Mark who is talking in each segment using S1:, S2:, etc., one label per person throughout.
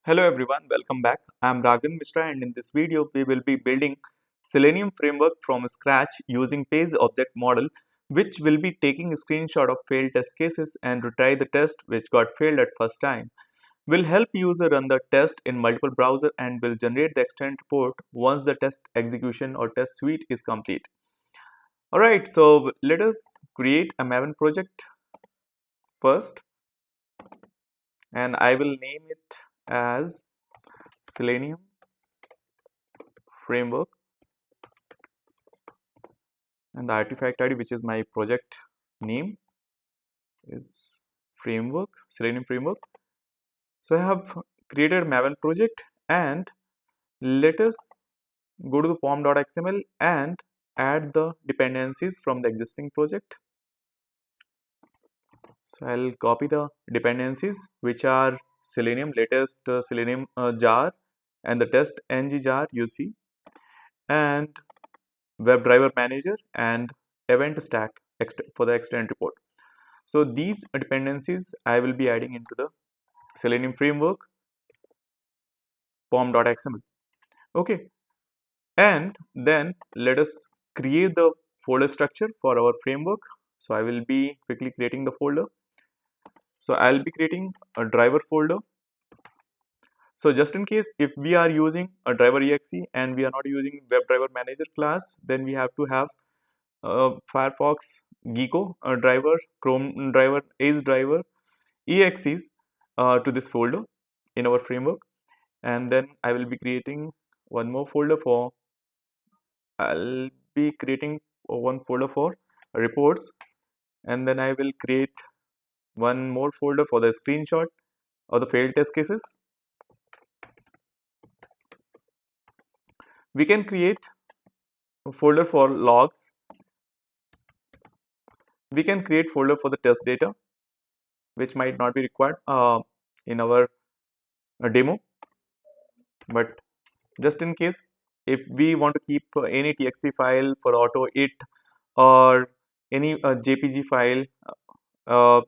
S1: Hello everyone, welcome back. I am Raghun Mishra and in this video we will be building Selenium framework from scratch using page object model, which will be taking a screenshot of failed test cases and retry the test which got failed at first time. Will help user run the test in multiple browser and will generate the extended report once the test execution or test suite is complete. Alright, so let us create a Maven project first and I will name it as Selenium framework and the artifact ID, which is my project name, is framework, Selenium framework. So I have created a Maven project and let us go to the pom.xml and add the dependencies from the existing project. So I'll copy the dependencies which are Selenium, latest Selenium jar and the TestNG jar you see, and WebDriver manager and event stack for the extended report. So these dependencies I will be adding into the Selenium framework pom.xml. Okay, and then let us create the folder structure for our framework. So I will be quickly creating the folder. So I'll be creating a driver folder. So just in case if we are using a driver exe and we are not using WebDriver manager class, then we have to have Firefox Gecko driver, Chrome driver, Edge driver, exes to this folder in our framework. And then I will be creating one more folder for I'll be creating one folder for reports, and then I will create one more folder for the screenshot of the failed test cases. We can create a folder for logs. We can create folder for the test data, which might not be required in our demo, but just in case if we want to keep any txt file for auto it or any jpg file uh,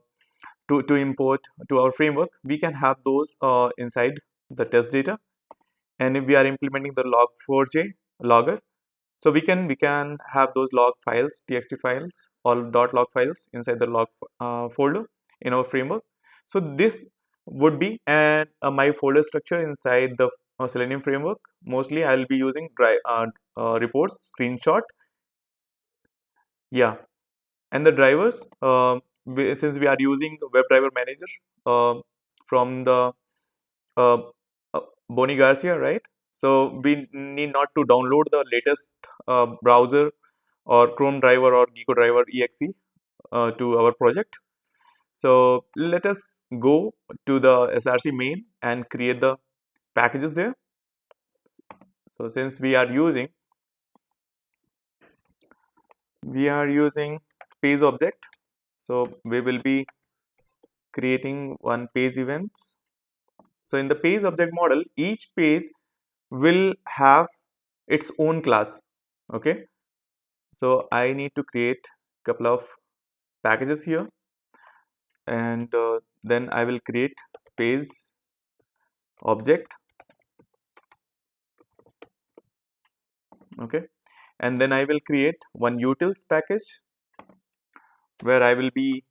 S1: to import to our framework, we can have those inside the test data. And if we are implementing the log4j logger, so we can have those log files, txt files or .log files inside the log folder in our framework. So this would be my folder structure inside the Selenium framework. Mostly I will be using reports, screenshot, yeah, and the drivers. Since we are using WebDriver manager from the uh, Boni Garcia, right? So we need not to download the latest browser or Chrome driver or Gecko driver exe to our project. So let us go to the src main and create the packages there. So since we are using page object, so we will be creating one page events. So in the page object model, each page will have its own class. Okay, so I need to create a couple of packages here, and then I will create page object. Okay, and then I will create one utils package where I will be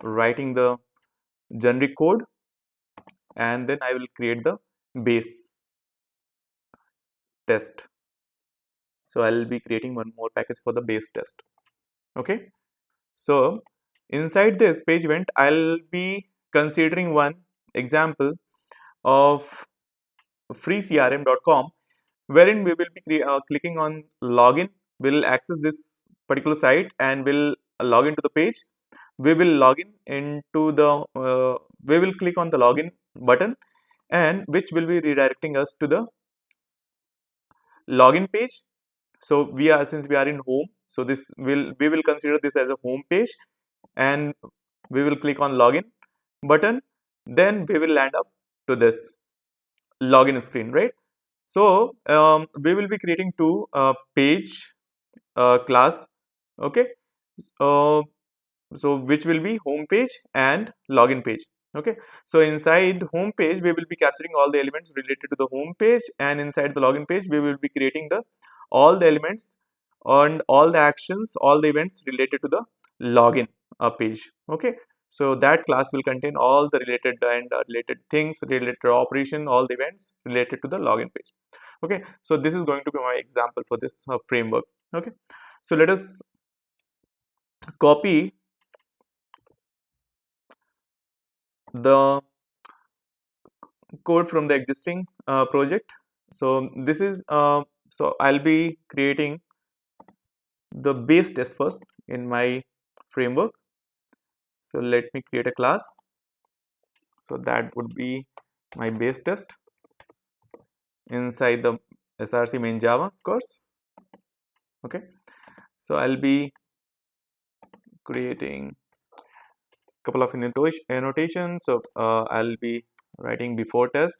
S1: writing the generic code, and then I will create the base test. So I'll be creating one more package for the base test. Okay, so inside this page event, I'll be considering one example of freecrm.com, wherein we will be clicking on login. We'll access this particular site and we'll log into the page. We will log in into the we will click on the login button, and which will be redirecting us to the login page. So since we are in home, so we will consider this as a home page, and we will click on login button. Then we will land up to this login screen, right? So we will be creating two page class. Okay, so which will be home page and login page. Okay, so inside home page we will be capturing all the elements related to the home page, and inside the login page we will be creating the all the elements and all the actions, all the events related to the login page. Okay, so that class will contain all the related and related things, related operation, all the events related to the login page. Okay, so this is going to be my example for this framework. Okay, so let us copy the code from the existing project. So this is so I'll be creating the base test first in my framework. So let me create a class. So that would be my base test inside the src main Java, of course. Okay, so I'll be creating a couple of annotations. So I'll be writing before test.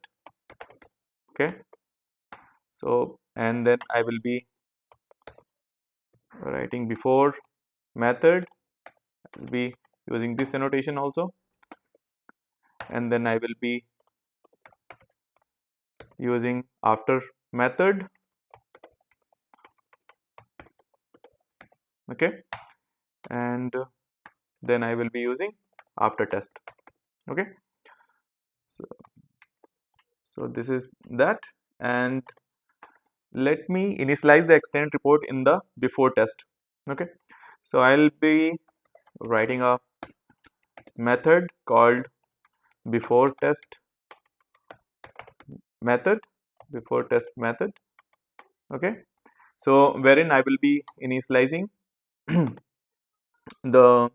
S1: Okay, so and then I will be writing before method. I'll be using this annotation also, and then I will be using after method. Okay, and then I will be using after test. Okay, so this is that, and let me initialize the extend report in the before test. Okay, so I'll be writing a method called before test method, before test method. Okay, so wherein I will be initializing the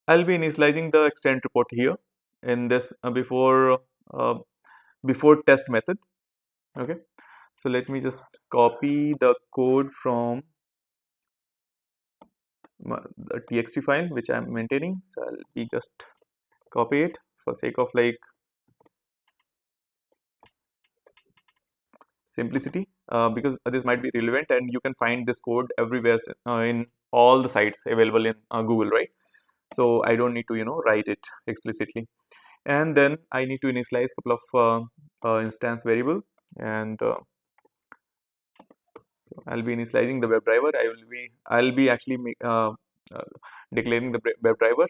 S1: I'll be initializing the extend report here in this uh, before test method. Okay, so let me just copy the code from the txt file which I'm maintaining. So I'll be just copy it for sake of like simplicity, because this might be relevant and you can find this code everywhere in all the sites available in Google, right? So I don't need to write it explicitly. And then I need to initialize a couple of instance variable, and so I'll be initializing the WebDriver. I'll be actually declaring the WebDriver,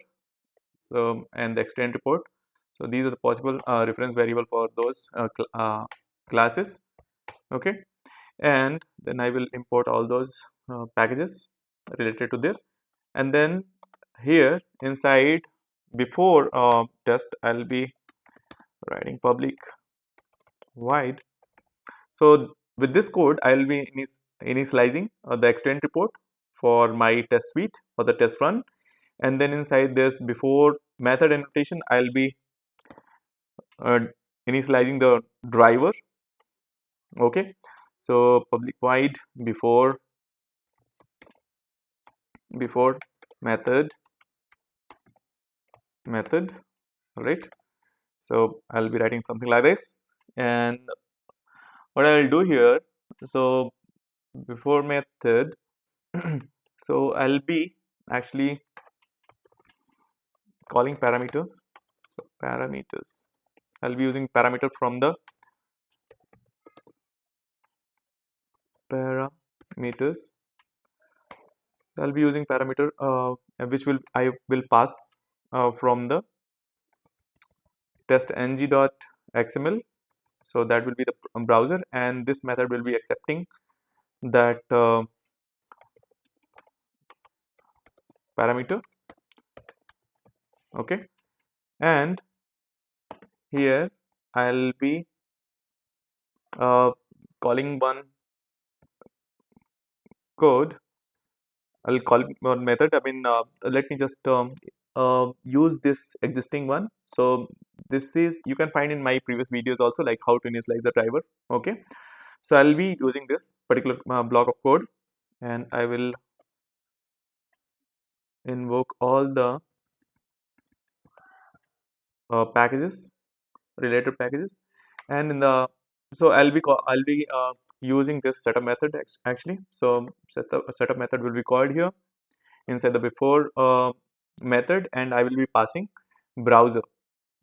S1: so and the extend report. So these are the possible reference variable for those classes. Okay, and then I will import all those packages related to this, and then here inside before test I'll be writing public void. So with this code I will be initializing the extend report for my test suite or the test run, and then inside this before method annotation I'll be uh, initializing the driver. Okay, so public void before method, right? So I'll be writing something like this, and what I'll do here, so before method so I'll be actually calling parameters. So parameters, I'll be using parameter from the parameters. I'll be using parameter which I will pass from the TestNG.xml. So that will be the browser, and this method will be accepting that parameter. Okay, and here I'll be calling one code. I'll call one method. I mean, let me just use this existing one. So this is, you can find in my previous videos also, like how to initialize the driver. Okay, so I'll be using this particular block of code, and I will invoke all the packages, related packages, and in the so I'll be using this setup method actually. So setup method will be called here inside the before method, and I will be passing browser.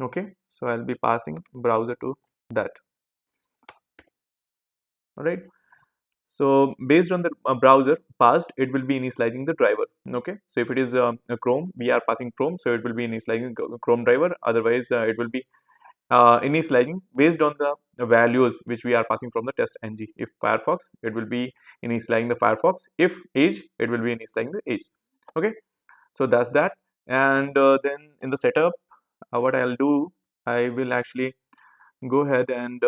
S1: Okay, so I'll be passing browser to that. All right. So based on the browser passed, it will be initializing the driver. Okay, so if it is a Chrome, we are passing Chrome, so it will be initializing Chrome driver. Otherwise, it will be initializing based on the values which we are passing from the TestNG. If Firefox, it will be initializing the Firefox. If Edge, it will be initializing the Edge. Okay, so that's that. And then in the setup, what I'll do, I will actually go ahead and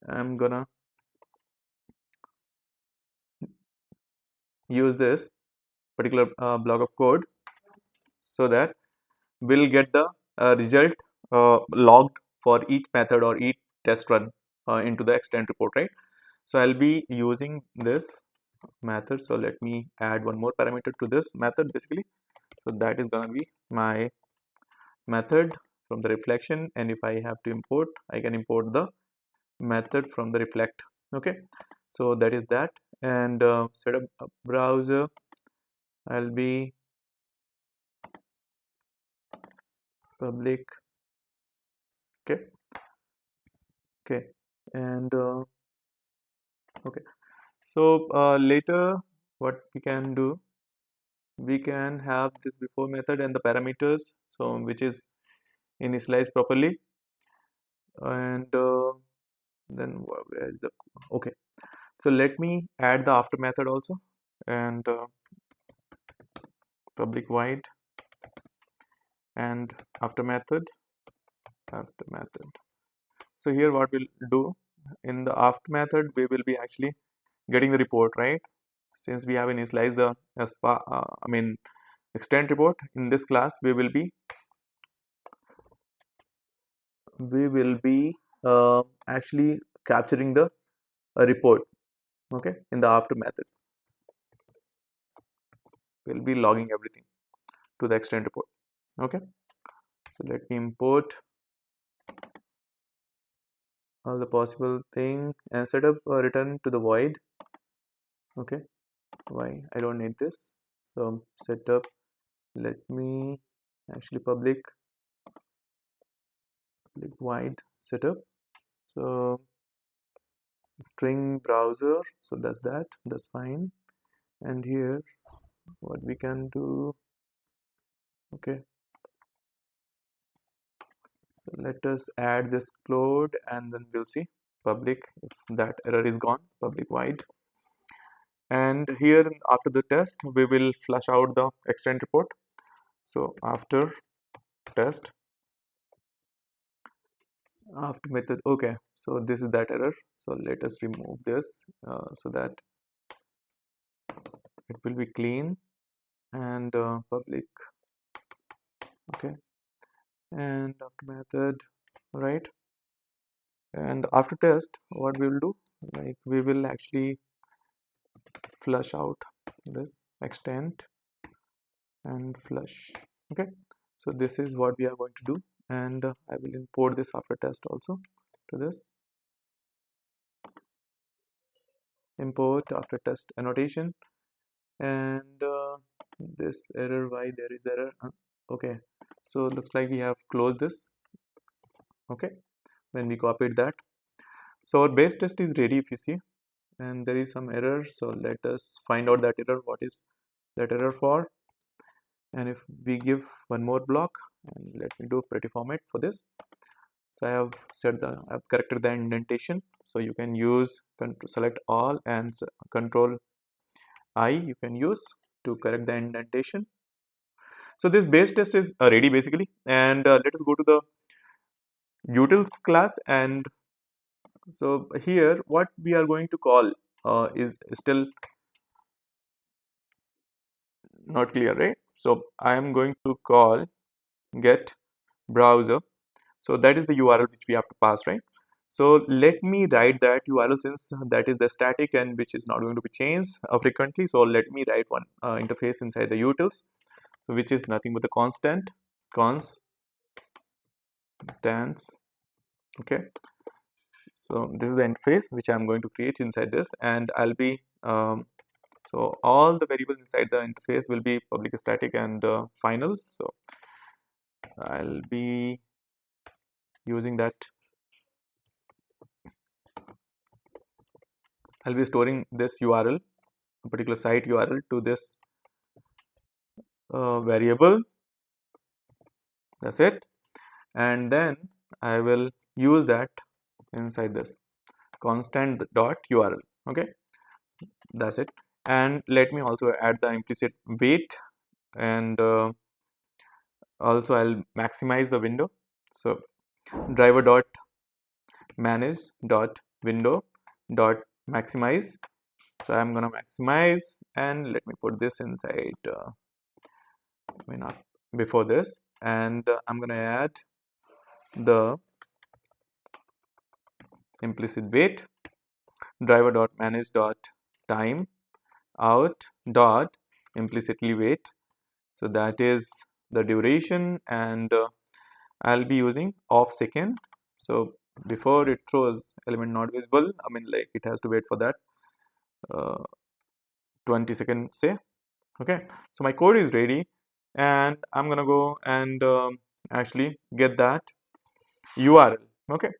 S1: I'm gonna use this particular block of code so that we'll get the result logged for each method or each test run into the extend report, right? So I'll be using this method. So let me add one more parameter to this method basically. So that is gonna be my method from the reflection, and if I have to import, I can import the method from the reflect. Okay, so that is that. And set up a browser. I'll be public. Okay, okay, and okay. So later what we can do, we can have this before method and the parameters, so which is initialized properly, and then where is the, okay, so let me add the after method also, and public void and after method. So here what we'll do, in the after method we will be actually getting the report, right? Since we have initialized the I mean extend report, in this class we will be actually capturing the report. Okay, in the after method we'll be logging everything to the extend report. Okay, so let me import all the possible thing and set up a return to the void. Okay, why I don't need this, so set up, let me actually public void setup. So string browser, so that's fine. And here what we can do, okay, so let us add this code and then we'll see public, if that error is gone, public void. And here after the test we will flush out the extend report. So after test, after method, okay, so this is that error, so let us remove this so that it will be clean. And public, okay, and after method, right? And after test what we will do, like we will actually flush out this extend and flush. Okay, so this is what we are going to do, and I will import this after test also to this, import after test annotation. And this error, why there is error, okay, so looks like we have closed this. Okay, when we copied that, so our base test is ready if you see, and there is some error, so let us find out that error, what is that error for. And if we give one more block, and let me do pretty format for this, so I've corrected the indentation, so you can use select all and control I you can use to correct the indentation. So this base test is ready basically, and let us go to the utils class. And so here what we are going to call is still not clear, right? So I am going to call get browser, so that is the URL which we have to pass, right? So let me write that URL, since that is the static and which is not going to be changed frequently. So let me write one interface inside the utils, so which is nothing but the constants. Okay, so this is the interface which I'm going to create inside this, and I'll be So all the variables inside the interface will be public static and final. So I'll be using that. I'll be storing this URL, a particular site URL, to this variable. That's it. And then I will use that inside this constant dot URL. Okay, that's it. And let me also add the implicit weight, and also I'll maximize the window. So driver dot manage dot window dot maximize. So I'm gonna maximize, and let me put this inside why not before this, and I'm gonna add the implicit weight driver dot manage dot time out dot implicitly weight. So that is the duration, and I'll be using off second. So before it throws element not visible, I mean, like, it has to wait for that 20 seconds, say. Okay, so my code is ready, and I'm gonna go and actually get that URL. Okay,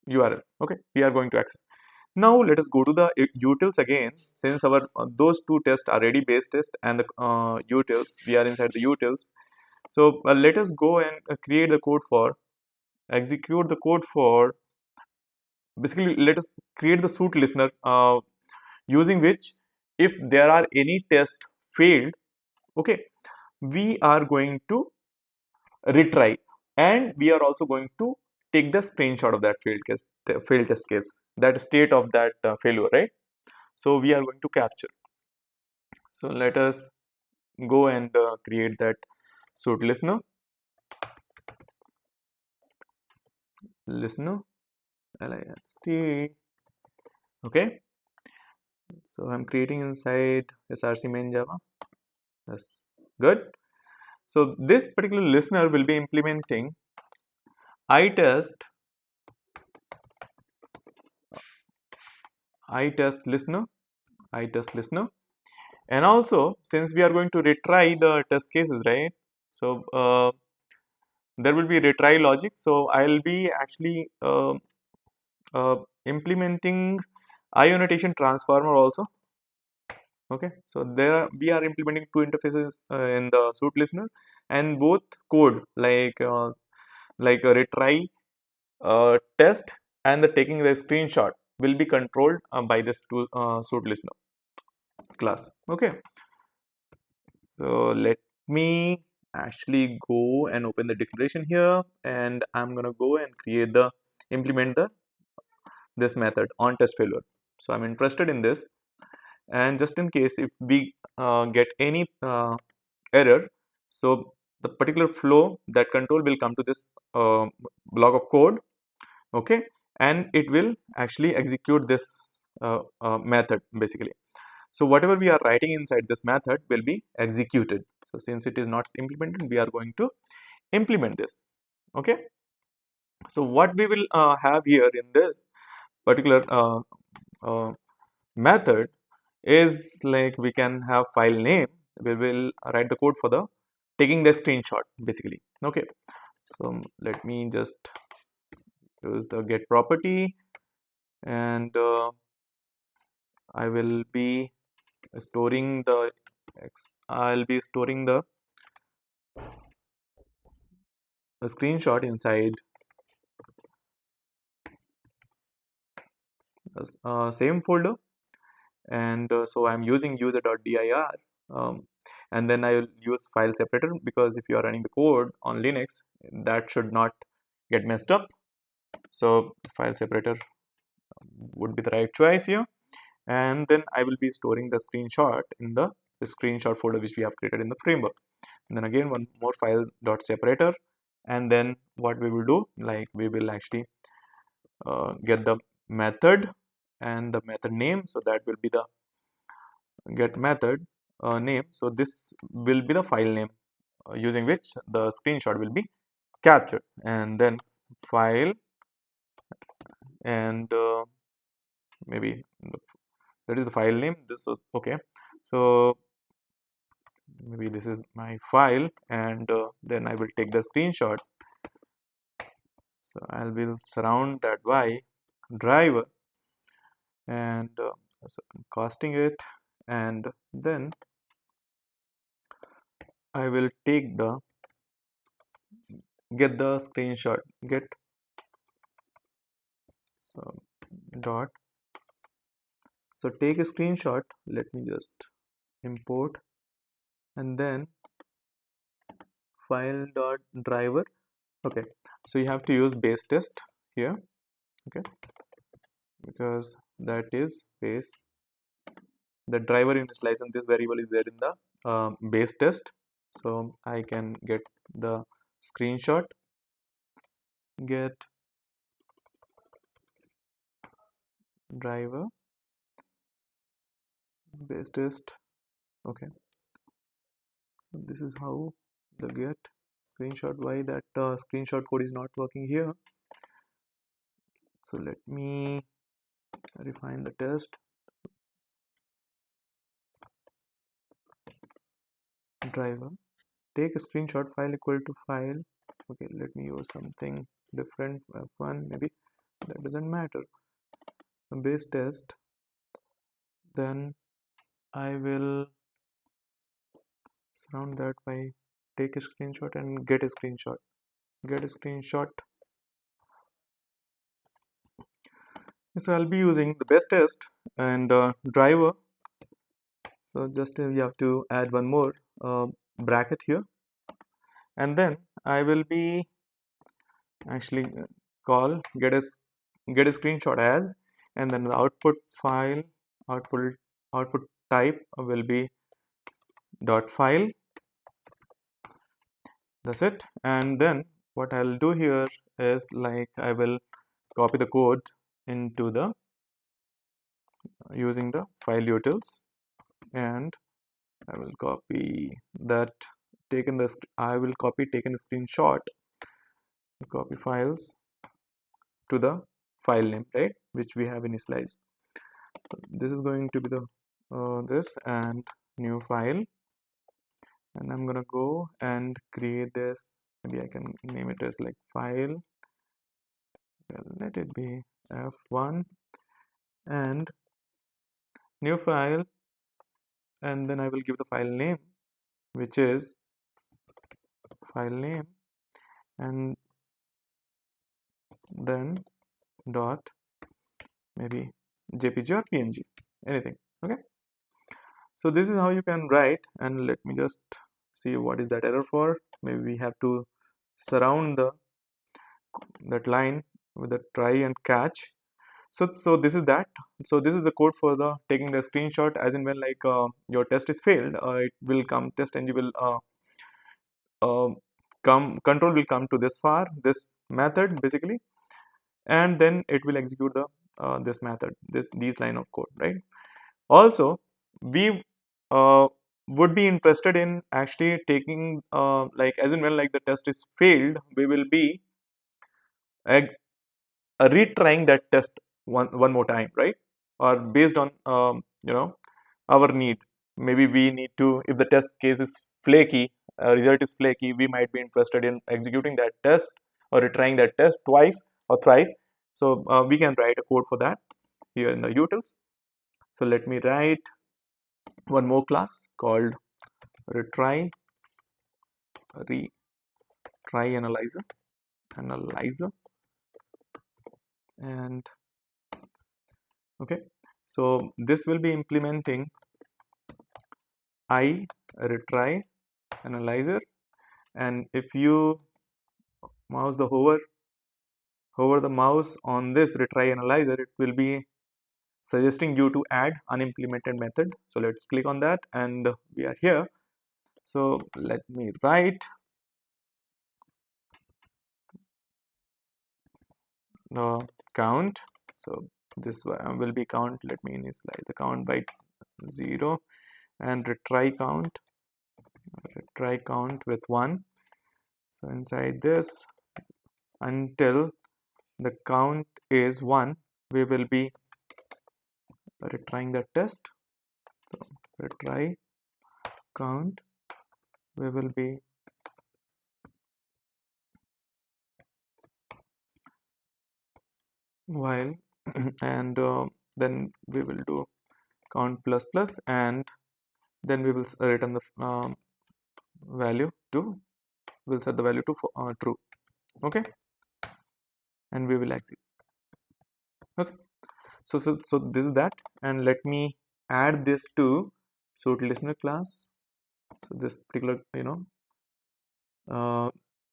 S1: URL. Okay, we are going to access. Now let us go to the utils again. Since our those two tests are already base test and the utils, we are inside the utils. So let us go and create the code for execute the code for, basically, let us create the suit listener using which, if there are any test failed, okay, we are going to retry, and we are also going to take the screenshot of that failed test case, that state of that failure, right? So we are going to capture. So let us go and create that suit listener list. Okay, so I'm creating inside src main java. That's good. So this particular listener will be implementing itest listener, and also since we are going to retry the test cases, right? So there will be retry logic. So I'll be actually implementing IONotation transformer also. Okay, so we are implementing two interfaces in the suit listener, and both code like a retry test and the taking the screenshot will be controlled by this suit listener class. Okay, so let me actually go and open the declaration here, and I'm gonna go and implement this method on test failure. So I'm interested in this, and just in case if we get any error, so the particular flow, that control will come to this block of code. Okay, and it will actually execute this method basically. So whatever we are writing inside this method will be executed. So since it is not implemented, we are going to implement this. Okay, so what we will have here in this particular uh, method is, like, we can have file name. We will write the code for the taking the screenshot basically. Okay, so let me just use the get property, and I will be storing the screenshot inside the same folder, and so I'm using user.dir, and then I will use file separator, because if you are running the code on Linux, that should not get messed up. So file separator would be the right choice here, and then I will be storing the screenshot in the screenshot folder which we have created in the framework. And then again one more file dot separator, and then what we will do, like, we will actually get the method and the method name. So that will be the get method name. So this will be the file name using which the screenshot will be captured, and then file, and maybe that is the file name. This, okay, So maybe this is my file, and then I will take the screenshot. So I will surround that by driver, and so I'm casting it, and then I will take the get the screenshot get, so dot, so take a screenshot. Let me just import, and then file dot driver. Okay, so you have to use base test here. Okay, because that is base, the driver initialize, and this variable is there in the base test. So I can get the screenshot, get driver base test. Okay, so this is how the get screenshot. Why that screenshot code is not working here? So let me refine the test. Driver, take a screenshot, file equal to file. Okay, let me use something different, f1 maybe, that doesn't matter. Base test, then I will surround that by take a screenshot and get a screenshot. Get a screenshot. So I'll be using the base test and driver. So just you have to add one more bracket here, and then I will be actually call get a screenshot as, and then the output file output type will be dot file. That's it. And then what I'll do here is, like, I will copy the code into the using the file utils, and I will copy that taken the I will copy taken a screenshot, copy files to the file name, right, which we have initialized. So this is going to be the this and new file, and I'm gonna go and create this. Maybe I can name it as like file, let it be f1 and new file, and then I will give the file name, which is file name, and then dot maybe jpg or png, anything. Okay, so this is how you can write, and let me just see what is that error for. Maybe we have to surround that line with a try and catch. So this is that. So this is the code for the taking the screenshot, as in when like your test is failed, it will come, TestNG will control will come to this far, this method basically, and then it will execute the this method, these line of code, right? Also, we would be interested in actually taking like as in when like the test is failed, we will be retrying that test one more time, right? Or based on our need, maybe we need to, if the test case is flaky, result is flaky, we might be interested in executing that test or retrying that test twice or thrice. So we can write a code for that here in the utils. So let me write one more class called retry analyzer, and okay, so this will be implementing I retry analyzer, and if you mouse the hover the mouse on this retry analyzer, it will be suggesting you to add unimplemented method. So let's click on that, and we are here. So let me write the count. So this will be count. Let me initialize the count by 0, and retry count with 1. So inside this, until the count is 1, we will be retrying the test. So retry count, we will be while and then we will do count plus plus, and then we will return the value to, we'll set the value to true. Okay, and we will exit. Okay, so this is that, and let me add this to suit listener class. So this particular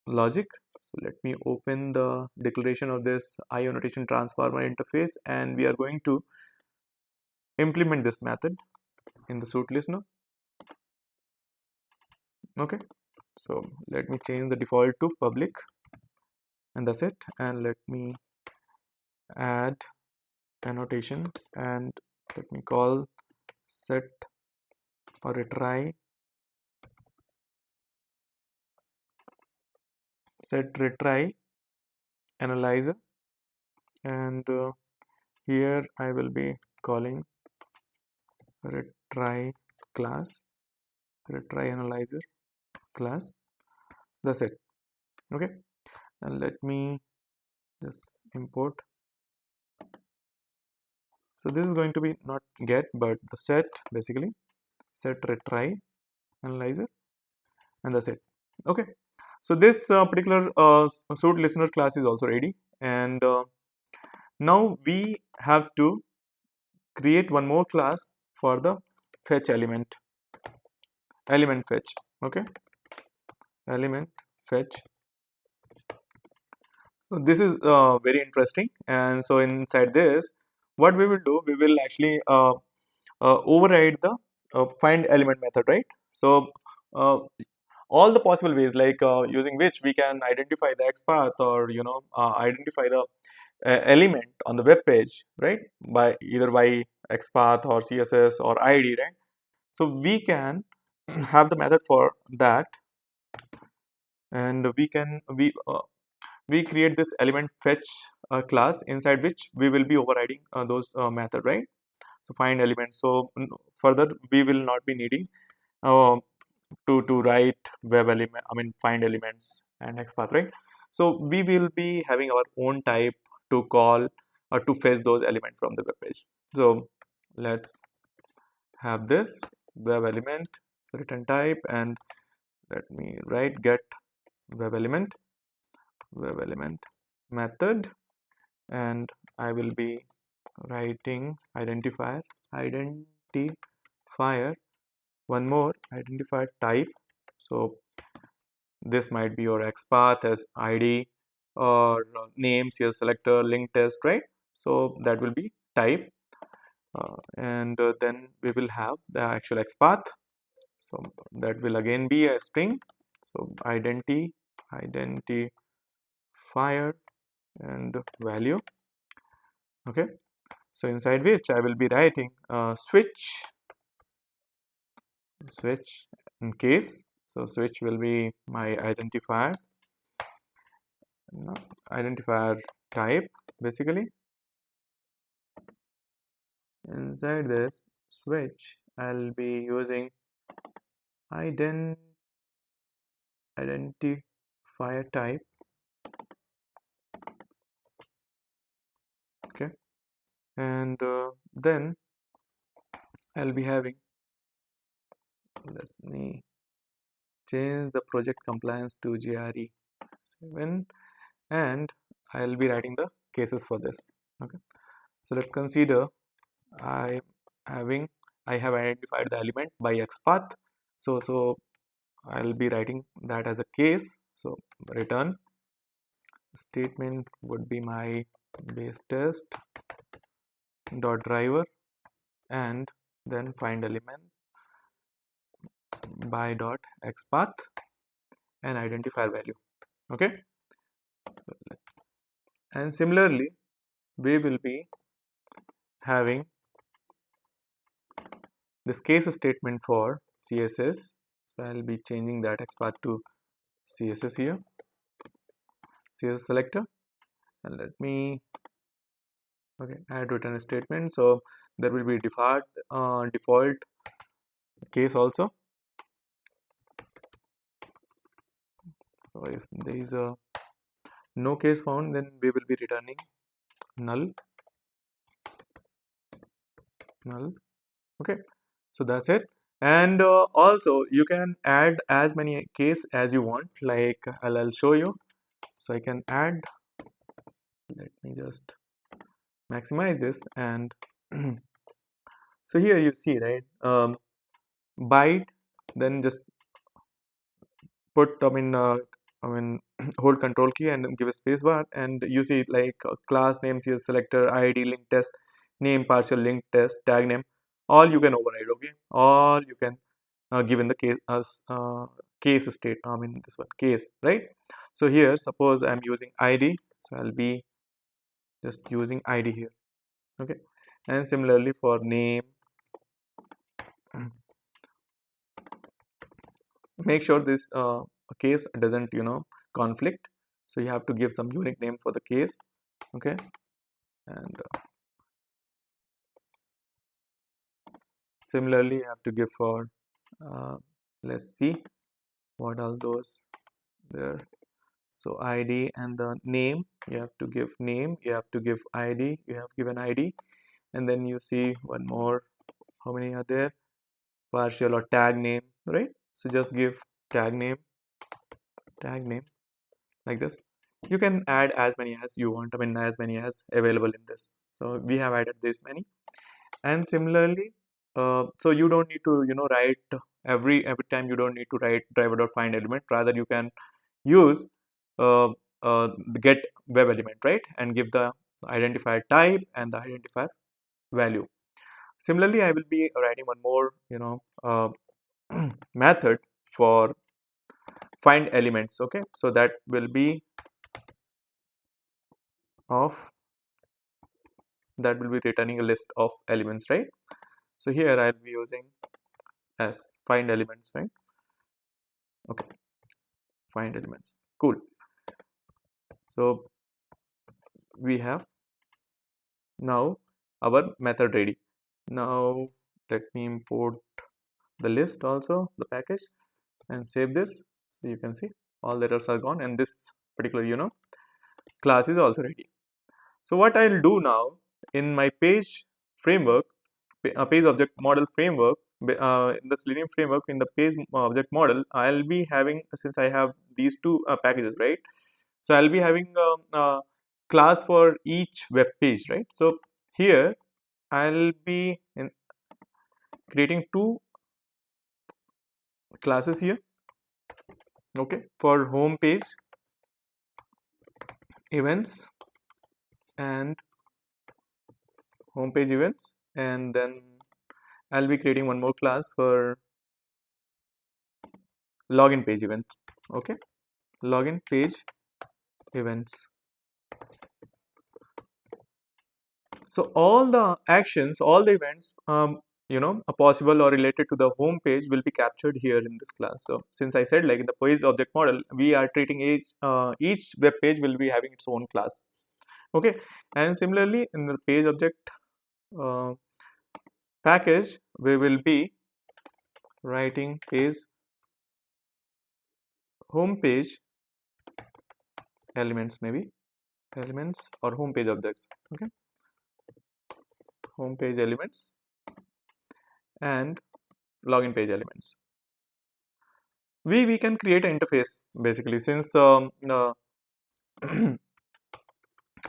S1: logic. So let me open the declaration of this IO notation transformer interface, and we are going to implement this method in the suit listener. Okay, so let me change the default to public, and that's it. And let me add annotation, and let me call set or retry analyzer, and here I will be calling retry class, retry analyzer class. That's it. Okay, and let me just import. So this is going to be not get but the set, basically set retry analyzer, and that's it. Okay, so this particular suit listener class is also ready, and now we have to create one more class for the fetch element fetch. Okay, element fetch. So this is very interesting, and so inside this, what we will do, we will actually override the find element method, right? So uh, all the possible ways, like using which we can identify the XPath, or identify the element on the web page, right? By either by XPath or CSS or ID, right? So we can have the method for that, and we create this element fetch class, inside which we will be overriding those method, right? So find elements. So further we will not be needing uh, to write web element, I mean find elements and XPath, right? So we will be having our own type to call or to fetch those elements from the web page. So let's have this web element return type, and let me write get web element method, and I will be writing identifier one more identifier type. So this might be your XPath as ID, or names, your selector, link test, right? So that will be type, and then we will have the actual XPath. So that will again be a string. So identifier and value. Okay. So inside which I will be writing switch in case. So switch will be my identifier type, basically. Inside this switch I'll be using identifier type. Okay, and then I'll be having, let me change the project compliance to GRE7, and I'll be writing the cases for this. Okay, so let's consider I have identified the element by XPath. So I'll be writing that as a case. So return statement would be my base test dot driver, and then find element by dot XPath and identifier value. Okay, and similarly we will be having this case statement for CSS. So I'll be changing that XPath to CSS here, CSS selector, and let me add return statement. So there will be default case also. So if there is a no case found, then we will be returning null, null. Okay, so that's it. And also you can add as many case as you want, like I'll show you. So I can add, let me just maximize this, and so here you see, right, byte, then just put I mean hold control key and give a space bar, and you see like class name, CS selector, ID, link test, name, partial link test, tag name, all you can override. Okay, all you can give in the case as case state, I mean this one case, right? So here suppose I'm using ID, so I'll be just using ID here. Okay, and similarly for name, make sure this case doesn't conflict, so you have to give some unique name for the case. Okay, and similarly you have to give for let's see what are those there. So ID and the name, you have to give name, you have to give ID, you have given ID, and then you see one more, how many are there, partial or tag name, right? So just give tag name, tag name, like this. You can add as many as you want, I mean as many as available in this. So we have added this many. And similarly so you don't need to write every time, you don't need to write driver.find element, rather you can use uh, the get web element, right, and give the identifier type and the identifier value. Similarly I will be writing one more method for find elements. Okay, so that will be of, that will be returning a list of elements, right? So here I'll be using as find elements, right? Okay, find elements, cool. So we have now our method ready. Now let me import the list also, the package, and save this. So you can see all the errors are gone, and this particular class is also ready. So what I'll do now in my page framework, page object model framework, in the Selenium framework, in the page object model, I'll be having, since I have these two packages, right? So I'll be having a class for each web page, right? So here I'll be creating two classes here. Okay, for home page events and home page events, and then I'll be creating one more class for login page event. Okay, login page events. So all the actions, all the events are possible or related to the home page will be captured here in this class. So since I said, like, in the page object model, we are treating each web page will be having its own class. Okay, and similarly in the page object uh, package, we will be writing page home page elements, maybe elements or home page objects. Okay, home page elements and login page elements. We can create an interface basically, since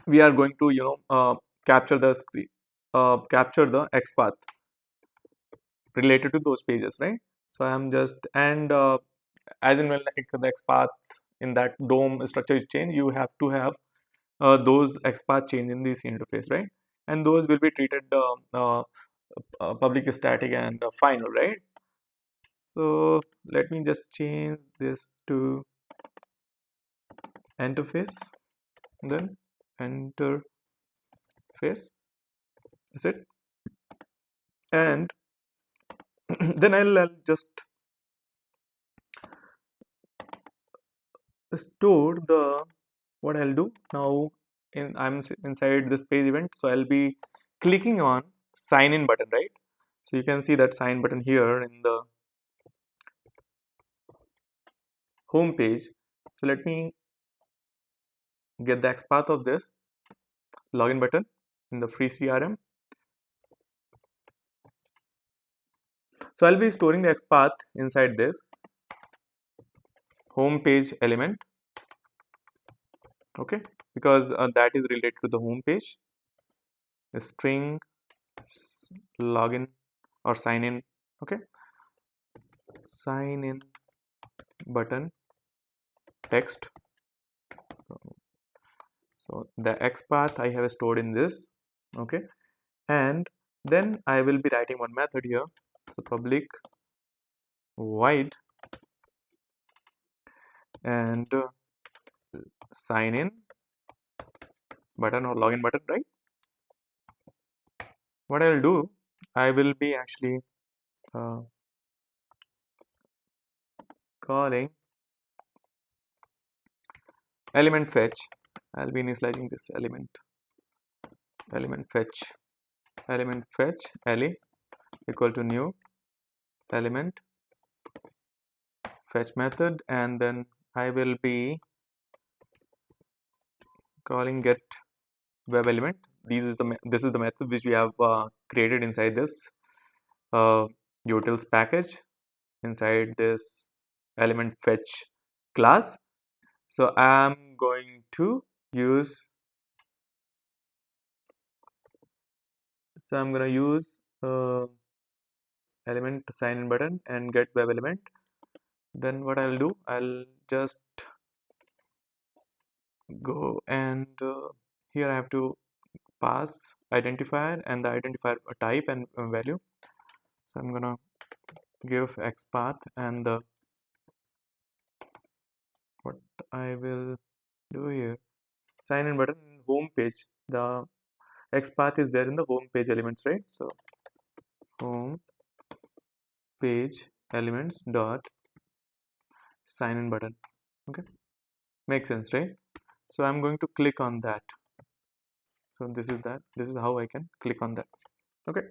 S1: we are going to capture the screen, capture the XPath related to those pages, right? So I am just, and as in when like the XPath in that DOM structure is changed, you have to have those XPath change in this interface, right? And those will be treated public, static, and final, right? So let me just change this to interface, then interface, is it? And then I'll just store the, what I'll do now, I'm inside this page event, so I'll be clicking on sign in button, right? So you can see that sign button here in the home page. So let me get the XPath of this login button in the free CRM. So I'll be storing the XPath inside this home page element, okay, because that is related to the home page. A string login or sign in, okay, sign in button text. So the XPath I have stored in this, okay, and then I will be writing one method here. So public void and sign in button or login button, right? What I'll do, I will be actually uh, calling ElementFetch. I'll be initializing this ElementFetch ele equal to new element fetch method, and then I will be calling get web element. This is the method which we have created inside this utils package inside this element fetch class. So I'm going to use element sign in button and get web element. Then what I'll do, I'll just go and here I have to pass identifier and the identifier type and value. So I'm gonna give XPath and the what I will do here, sign in button home page. The XPath is there in the home page elements, right? So home page elements dot sign in button. Okay, makes sense, right? So I'm going to click on that. So this is how I can click on that. Okay,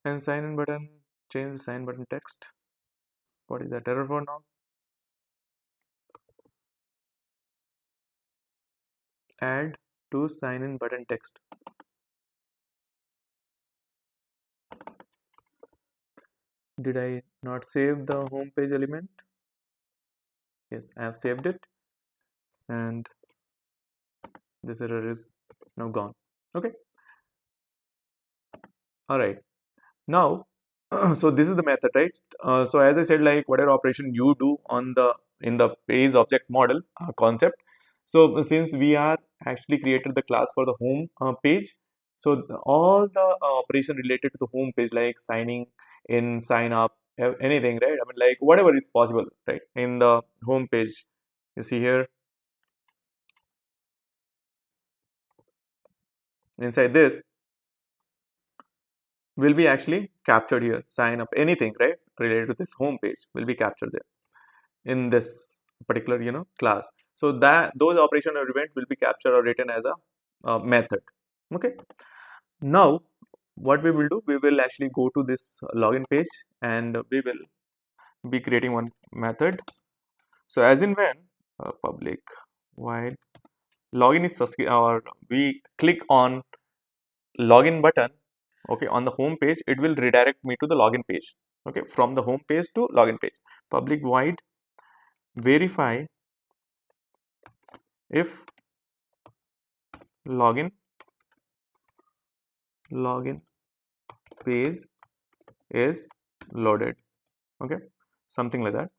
S1: and sign in button, change the sign button text. What is that error for now? Add to sign in button text. Did I not save the home page element? Yes, I have saved it, and this error is now gone. Okay, all right. Now, so this is the method, right? So as I said, like whatever operation you do on the in the page object model concept. So since we are actually created the class for the home page, so all the operation related to the home page, like signing in, sign up, anything, right? I mean, like whatever is possible, right? In the home page, you see here inside this will be actually captured here. Sign up, anything, right? Related to this home page will be captured there in this particular class. So that those operation or event will be captured or written as a method. Okay, now what we will do, we will actually go to this login page and we will be creating one method. So as in when public void login is or we click on login button, okay, on the home page, it will redirect me to the login page. Okay, from the home page to login page. Public void verify if login page is loaded. Okay, something like that.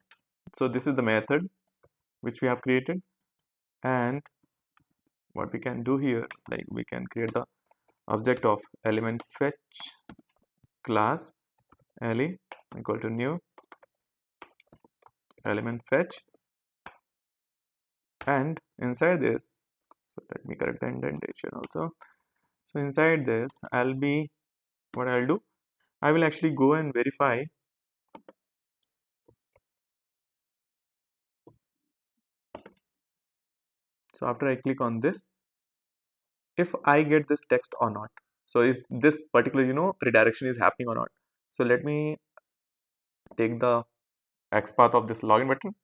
S1: So this is the method which we have created, and what we can do here, like we can create the object of element fetch class ele equal to new element fetch, and inside this, so let me correct the indentation also. So inside this what I'll do, I will actually go and verify. So after I click on this, if I get this text or not, so is this particular redirection is happening or not. So let me take the XPath of this login button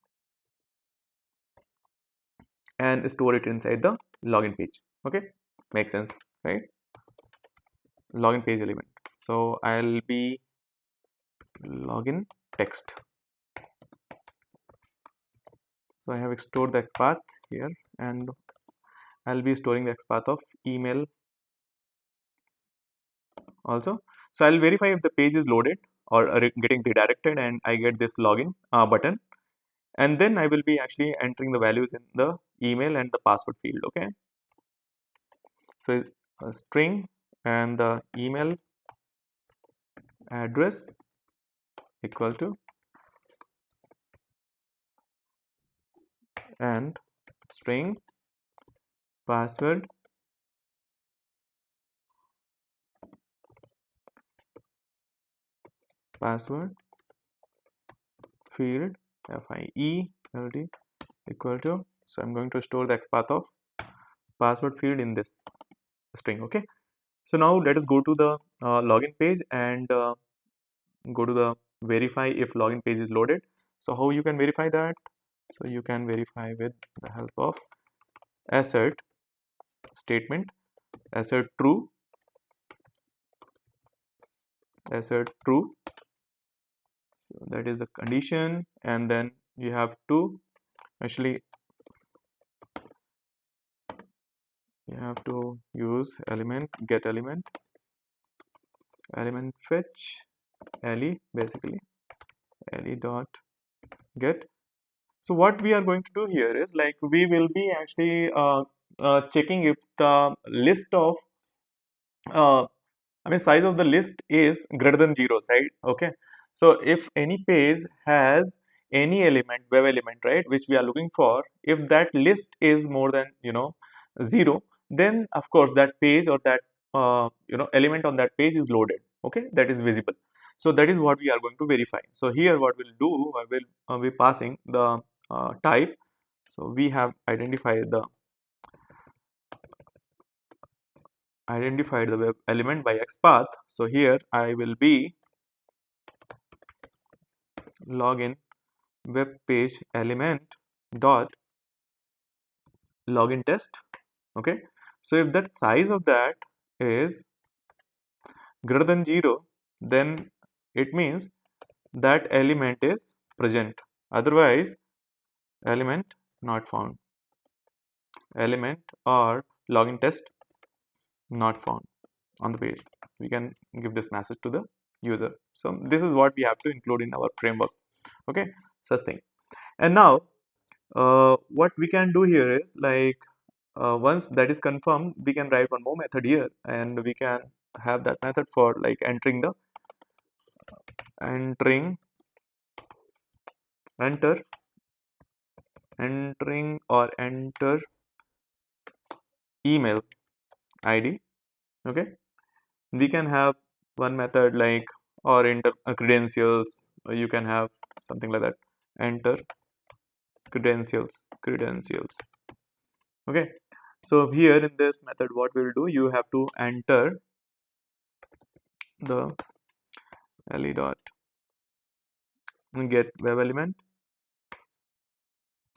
S1: and store it inside the login page. Okay, makes sense, right? Login page element. So I'll be login text. So I have stored the XPath here, and I'll be storing the XPath of email also. So I'll verify if the page is loaded or getting redirected, and I get this login button, and then I will be actually entering the values in the email and the password field. Okay, so a string and the email address equal to and string password field field equal to, so I'm going to store the XPath of password field in this string. Okay, so now let us go to the login page and go to the verify if login page is loaded. So how you can verify that? So you can verify with the help of assert statement, assert true, assert true. So that is the condition, and then you have to actually you have to use get element fetch basically dot get. So what we are going to do here is, like, we will be actually checking if the list of size of the list is greater than 0, right? Okay, so if any page has any web element, right, which we are looking for, if that list is more than 0, then of course that page or that element on that page is loaded. Okay, that is visible. So that is what we are going to verify. So here what we'll do, I will be passing the type. So we have identified the web element by XPath. So here I will be login web page element dot login test. Okay, so if that size of that is greater than 0, then it means that element is present. Otherwise, element not found, element or login test not found on the page. We can give this message to the user. So this is what we have to include in our framework. Okay, such thing. And now what we can do here is, like, once that is confirmed, we can write one more method here, and we can have that method for, like, entering enter email ID. Okay, we can have one method like, or enter credentials, or you can have something like that, enter credentials. Okay, so here in this method, what we will do, you have to enter the dot get web element,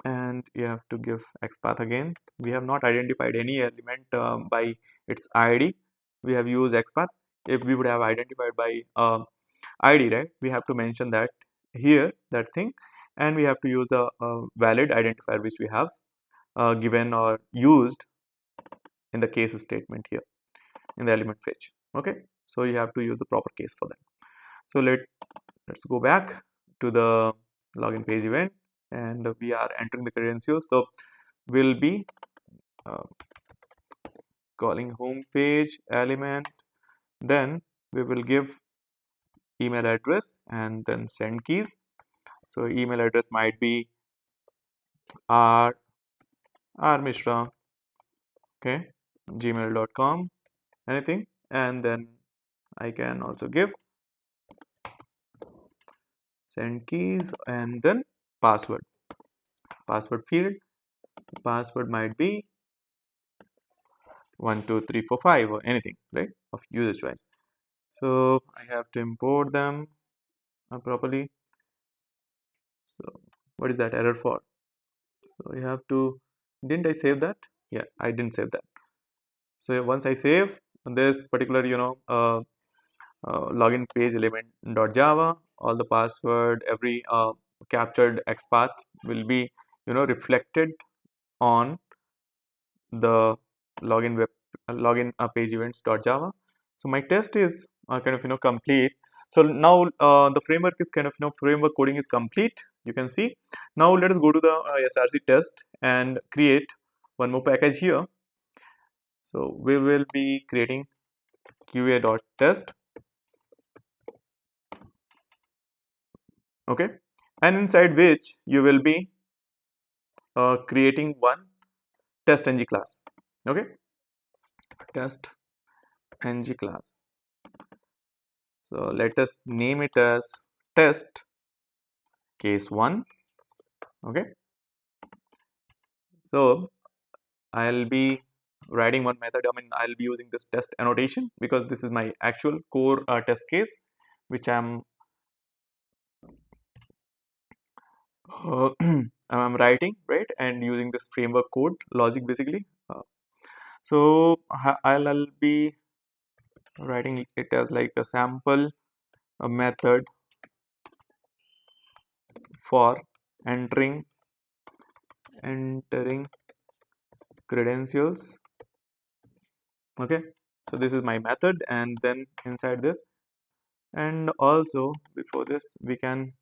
S1: and you have to give XPath again. We have not identified any element by its ID. We have used XPath. If we would have identified by ID, right, we have to mention that here, that thing, and we have to use the valid identifier which we have given or used in the case statement here in the element fetch. Okay, so you have to use the proper case for that. So let's go back to the login page event, and we are entering the credentials. So we'll be uh, calling home page element, then we will give email address and then send keys. So email address might be r mishra, okay, gmail.com, anything, and then I can also give send keys and then password field. Password might be 1 2 3 4 5 or anything, right, of user choice. So I have to import them properly. So what is that error for? So you have to, didn't I save that? Yeah, I didn't save that. So once I save this particular, login page element.java, all the password, every captured XPath will be, reflected on the login web login page events.java. So my test is kind of complete. So now the framework is kind of framework coding is complete. You can see. Now let us go to the src test and create one more package here. So we will be creating qa.test. Okay, and inside which you will be creating one TestNG class. Okay, TestNG class. So let us name it as test case 1. Okay, so I'll be writing one method. I mean, I'll be using this test annotation because this is my actual core test case which uh, I'm writing, right, and using this framework code logic basically. I'll be writing it as like a sample a method for entering credentials. Okay, so this is my method, and then inside this, and also before this we can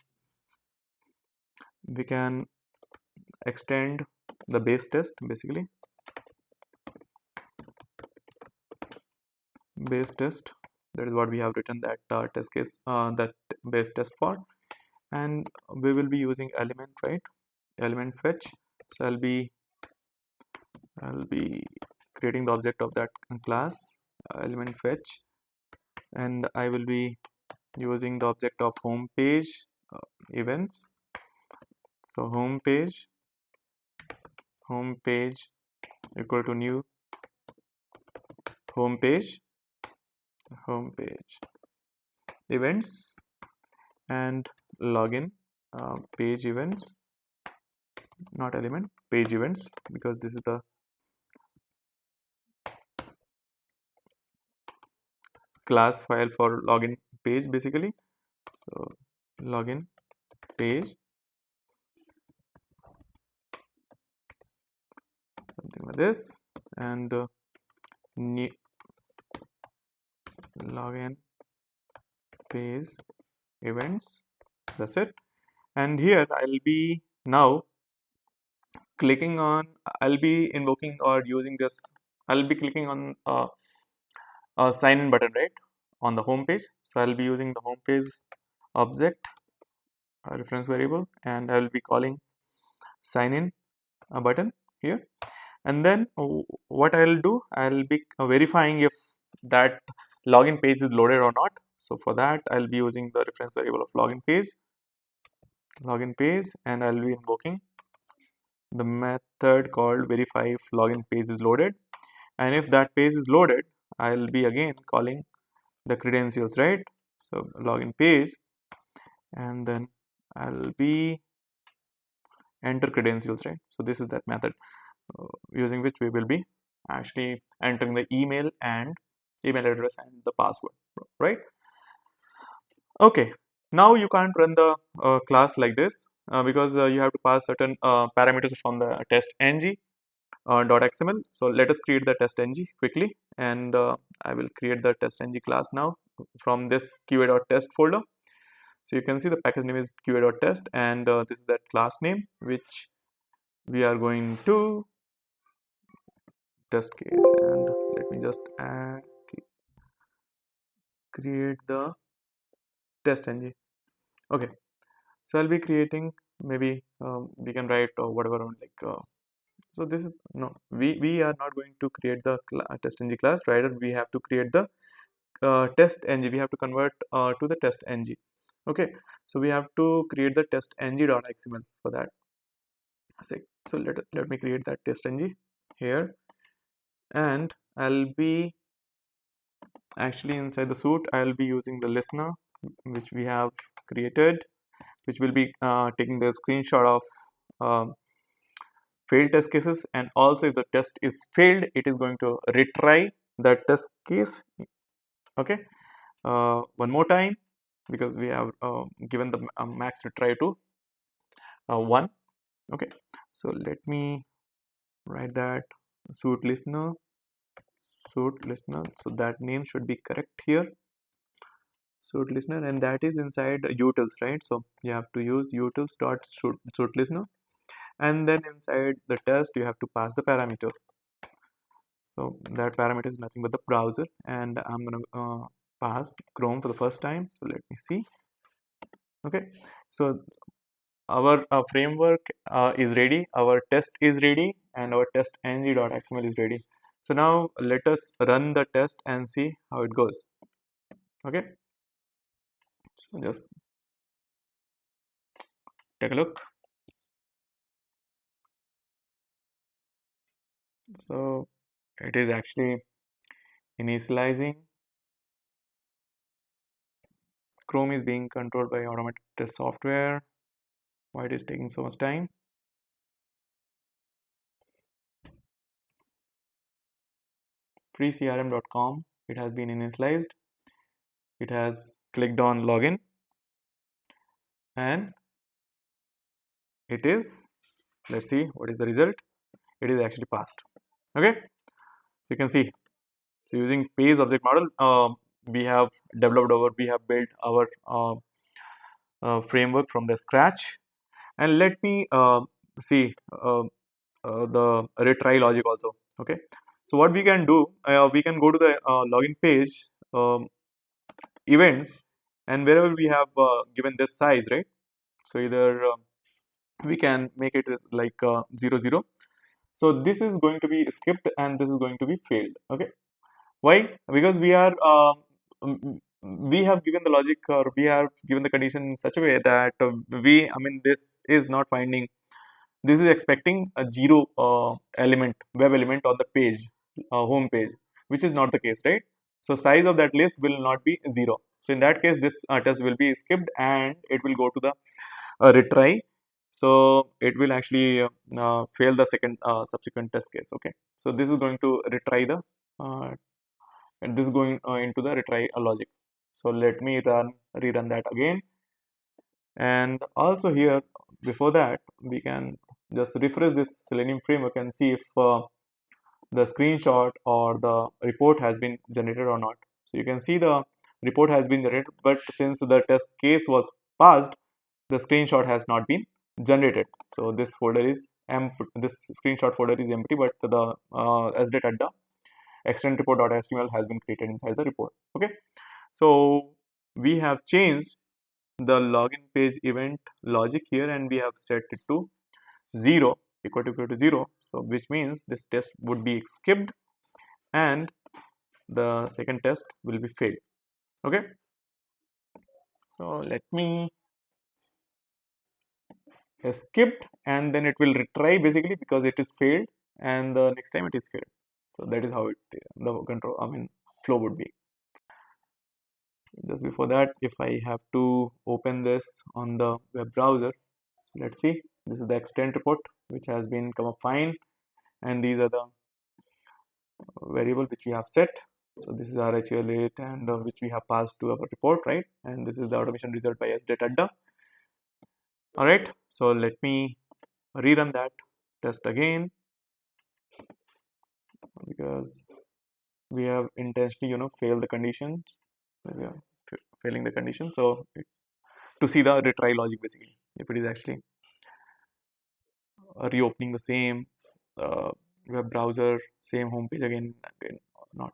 S1: extend the base test basically. Base test, that is what we have written that test case, that base test for, and we will be using element, right, ElementFetch. So I'll be creating the object of that class ElementFetch, and I will be using the object of home page events. So home page equal to new home page events, and login page events, not element, page events, because this is the class file for login page basically. So login page, something like this, and new login page events, that's it. And here I'll be now clicking on, I'll be invoking or using this, I'll be clicking on a sign in button, right, on the home page. So I'll be using the home page object reference variable, and I'll be calling sign in button here. And then what I'll do, I'll be verifying if that login page is loaded or not. So for that I'll be using the reference variable of login page, and I'll be invoking the method called verify if login page is loaded. And if that page is loaded, I'll be again calling the credentials, right? So login page, and then I'll be enter credentials, right? So this is that method using which we will be actually entering the email address and the password, right? Okay, now you can't run the class like this because you have to pass certain parameters from the TestNG .xml. So let us create the TestNG quickly, and I will create the TestNG class now from this qa.test folder. So you can see the package name is qa.test, and this is that class name which we are going to test case. And let me just create the TestNG. Okay, so I'll be creating, maybe we can write whatever on like so this is, no, we are not going to create the TestNG class, rather we have to create the TestNG. We have to convert to the TestNG. Okay, so we have to create the TestNG.xml for that. So let me create that TestNG here, and I'll be actually inside the suite I'll be using the listener which we have created, which will be taking the screenshot of um, failed test cases, and also if the test is failed it is going to retry the test case. Okay, one more time because we have given the max retry to 1. Okay, so let me write that suite listener, so that name should be correct here, suite listener, and that is inside utils, right? So you have to use utils dot suite listener, and then inside the test you have to pass the parameter. So that parameter is nothing but the browser, and I'm gonna pass Chrome for the first time. So let me see. Okay, so our framework is ready, our test is ready, and our TestNG.xml is ready. So now let us run the test and see how it goes. Okay, so just take a look. So it is actually initializing. Chrome is being controlled by automated test software. Why it is taking so much time? freecrm.com, it has been initialized. It has clicked on login, and it is, let's see what is the result. It is actually passed. Okay, so you can see, so using page object model, we have built our framework from the scratch. And let me see the retry logic also. Okay, so what we can do, we can go to the login page, events, and wherever we have given this size, right? So either we can make it as like 0 0. So this is going to be skipped and this is going to be failed. Okay, why? Because we have given the logic, or we have given the condition in such a way that this is not finding, this is expecting a 0 web element on the page, home page, which is not the case, right? So size of that list will not be 0. So in that case, this test will be skipped and it will go to the retry. So it will actually fail the second subsequent test case. Okay, so this is going to retry the and this is going into the retry logic. So let me rerun that again, and also here before that we can just refresh this Selenium framework and see if the screenshot or the report has been generated or not. So you can see the report has been generated, but since the test case was passed, the screenshot has not been generated. So this folder is empty, this screenshot folder is empty, but the sdata extend report.html has been created inside the report. Okay, so we have changed the login page event logic here, and we have set it to 0, equal to 0. So which means this test would be skipped and the second test will be failed. Okay, so let me skipped, and then it will retry basically because it is failed, and the next time it is failed. So that is how it, the control, flow would be. Just before that, if I have to open this on the web browser, let's see, this is the extent report which has been come up fine, and these are the variable which we have set. So this is RHL8 and which we have passed to our report, right? And this is the automation result by sdata. All right, so let me rerun that test again because we have intentionally failed the conditions. We are failing the condition. So to see the retry logic basically, if it is actually reopening the same web browser, same homepage again or not.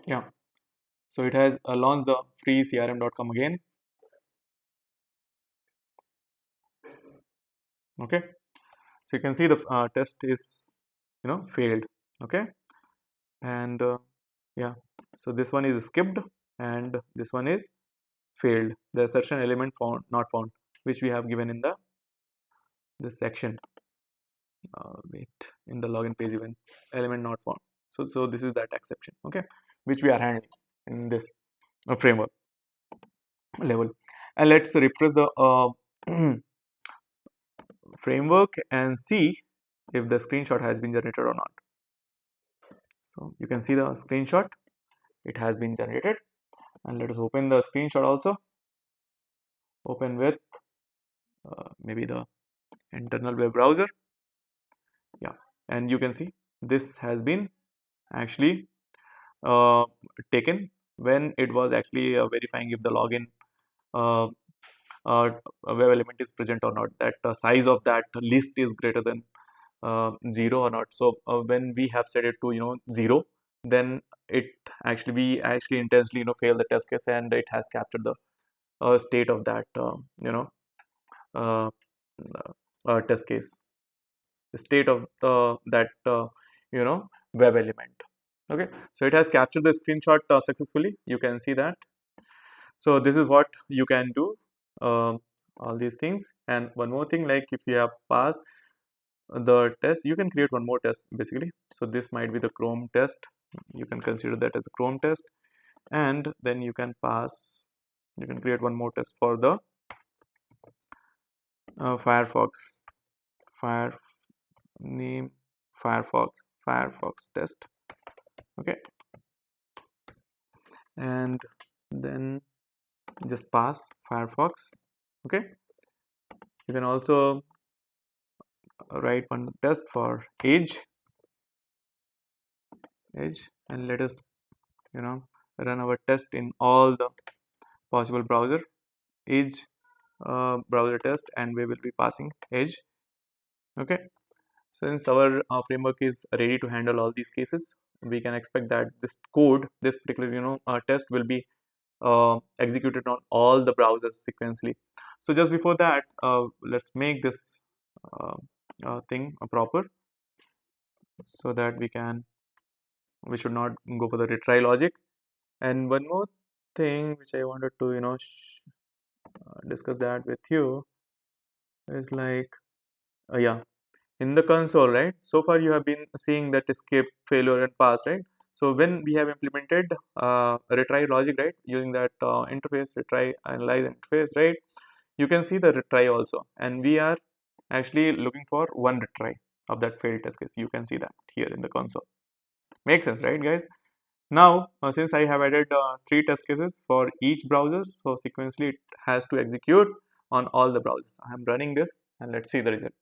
S1: Yeah, so it has launched the freecrm.com again. Okay, so you can see the test is failed. Okay, and yeah, so this one is skipped and this one is failed. The assertion element found not found, which we have given in the this section. Wait, in the login page event, element not found. So this is that exception, okay, which we are handling in this framework level. And let's refresh the framework and see if the screenshot has been generated or not. So you can see the screenshot, it has been generated. And let us open the screenshot also. Open with maybe the internal web browser. Yeah, and you can see this has been actually uh, taken when it was actually verifying if the login uh, web element is present or not, that size of that list is greater than 0 or not. So when we have set it to 0, then it actually we actually intensely fail the test case, and it has captured the state of that uh, test case, the state of that web element. Okay, so it has captured the screenshot successfully. You can see that. So this is what you can do, all these things. And one more thing, like if you have passed the test, you can create one more test basically. So this might be the Chrome test, you can consider that as a Chrome test, and then you can create one more test for the Firefox, fire name Firefox test. Okay, and then just pass Firefox. Okay, you can also write one test for Edge, and let us run our test in all the possible browser, Edge browser test, and we will be passing Edge. Okay, since our framework is ready to handle all these cases, we can expect that this code, this particular test will be executed on all the browsers sequentially. So just before that, let's make this uh, thing proper, so that we should not go for the retry logic. And one more thing which I wanted to discuss that with you is like yeah, in the console, right? So far you have been seeing that escape, failure, and pass, right? So when we have implemented retry logic, right, using that interface retry analyze interface, right, you can see the retry also, and we are actually looking for one retry of that failed test case. You can see that here in the console. Makes sense, right, guys? Now since I have added 3 test cases for each browser, so sequentially it has to execute on all the browsers. I am running this, and let's see the result.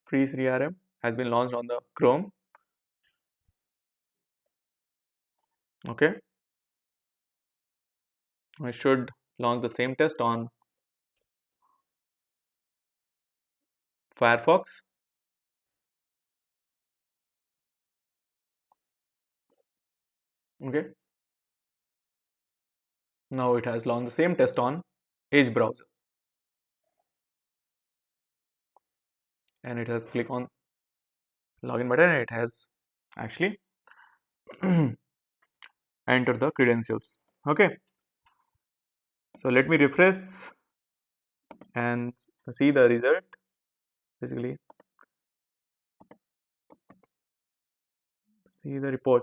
S1: Pre-CRM has been launched on the Chrome. Okay, I should launch the same test on Firefox. Okay, now it has launched the same test on Edge browser, and it has clicked on login button, and it has actually entered the credentials. Okay, so let me refresh and see the result. Basically, see the report.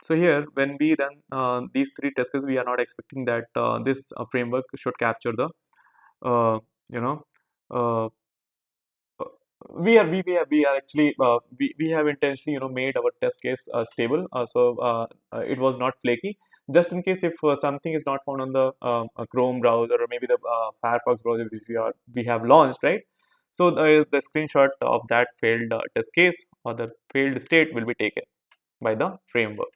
S1: So here, when we run these 3 test cases, we are not expecting that this framework should capture the uh, you know uh, we are actually we have intentionally made our test case stable, so it was not flaky, just in case if something is not found on the Chrome browser, or maybe the Firefox browser which we have launched, right? So the screenshot of that failed test case or the failed state will be taken by the framework.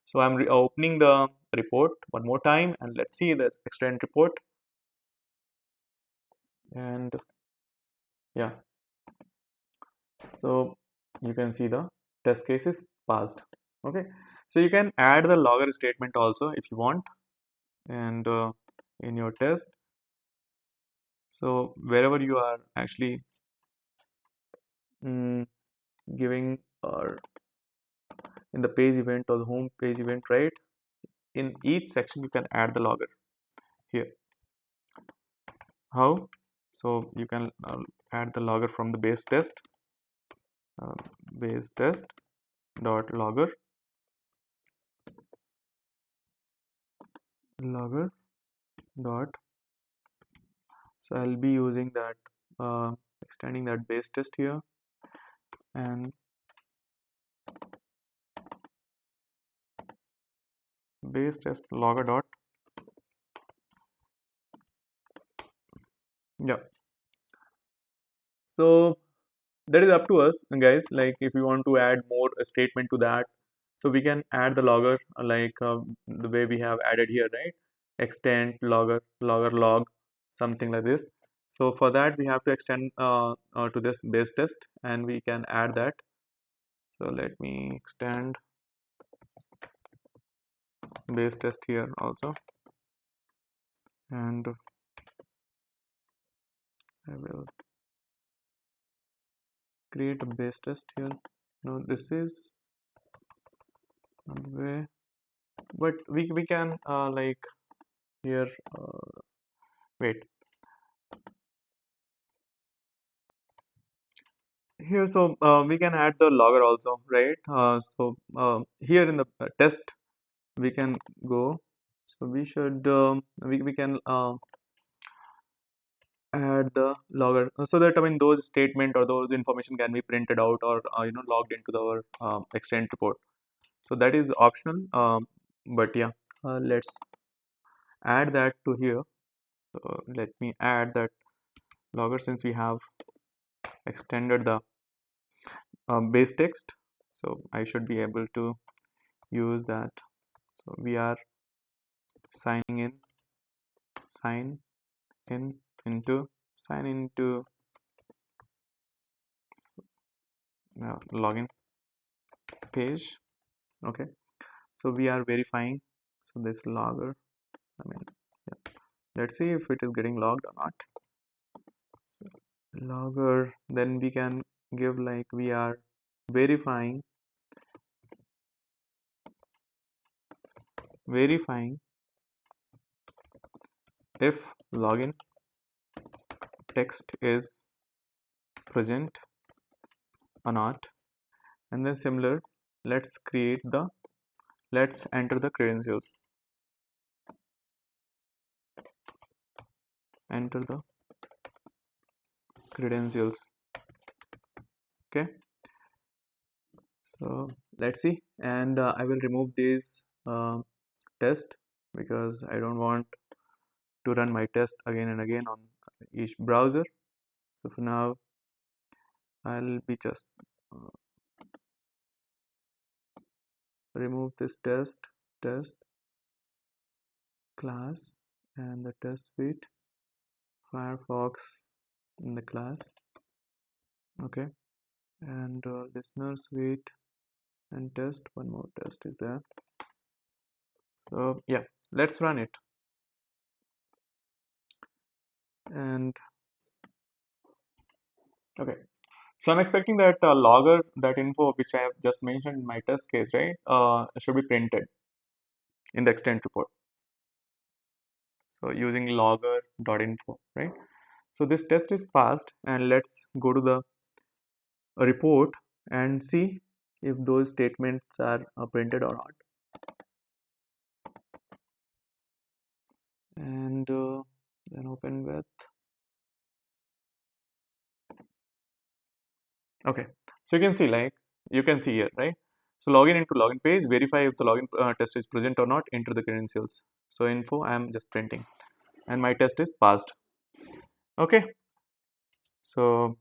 S1: So I'm opening the report one more time, and let's see this extend report. And yeah, so you can see the test case is passed. Okay, so you can add the logger statement also if you want, and in your test, so wherever you are actually mm, giving, or in the page event or the home page event, right, in each section you can add the logger here. How? So you can add the logger from the base test, base test dot logger dot. So I'll be using that, extending that base test here, and base test logger dot. Yeah. So that is up to us, guys. Like if you want to add more statement to that, so we can add the logger the way we have added here, right? Extend logger log, something like this. So for that we have to extend to this base test, and we can add that. So let me extend base test here also, and I will create a base test here. No, this is not the way, but we can like here, wait here. So we can add the logger also, right? Here in the test we can go. So we should we can add the logger, so that I mean those statement or those information can be printed out or logged into our extend report. So that is optional, but yeah, let's add that to here. Let me add that logger, since we have extended the base text, so I should be able to use that. So we are signing in, sign in into, sign into login page. Okay, so we are verifying. So this logger, I mean, yeah. Let's see if it is getting logged or not. So logger, then we can give like we are verifying if login text is present or not, and then similar, let's enter the credentials, enter the credentials. Okay, so let's see, and I will remove this test because I don't want to run my test again and again on each browser. So for now I'll be just remove this test class and the test suite Firefox in the class. Okay, and listener suite and test, one more test is there. So yeah, let's run it. And okay, so I'm expecting that logger, that info which I have just mentioned in my test case, right, should be printed in the extent report. So using logger.info, right? So this test is passed, and let's go to the report and see if those statements are printed or not. And then open with, okay, so you can see, like you can see here, right? So login into login page, verify if the login test is present or not, enter the credentials. So info I am just printing, and my test is passed. Okay, so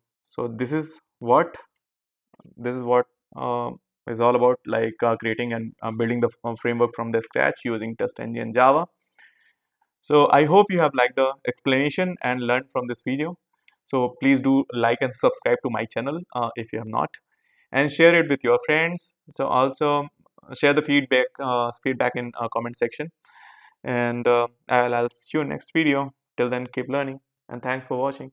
S1: this is what uh, is all about, like creating and building the framework from the scratch using TestNG and Java. So I hope you have liked the explanation and learned from this video. So please do like and subscribe to my channel if you have not, and share it with your friends. So also share the feedback in comment section, and I'll see you next video. Till then, keep learning, and thanks for watching.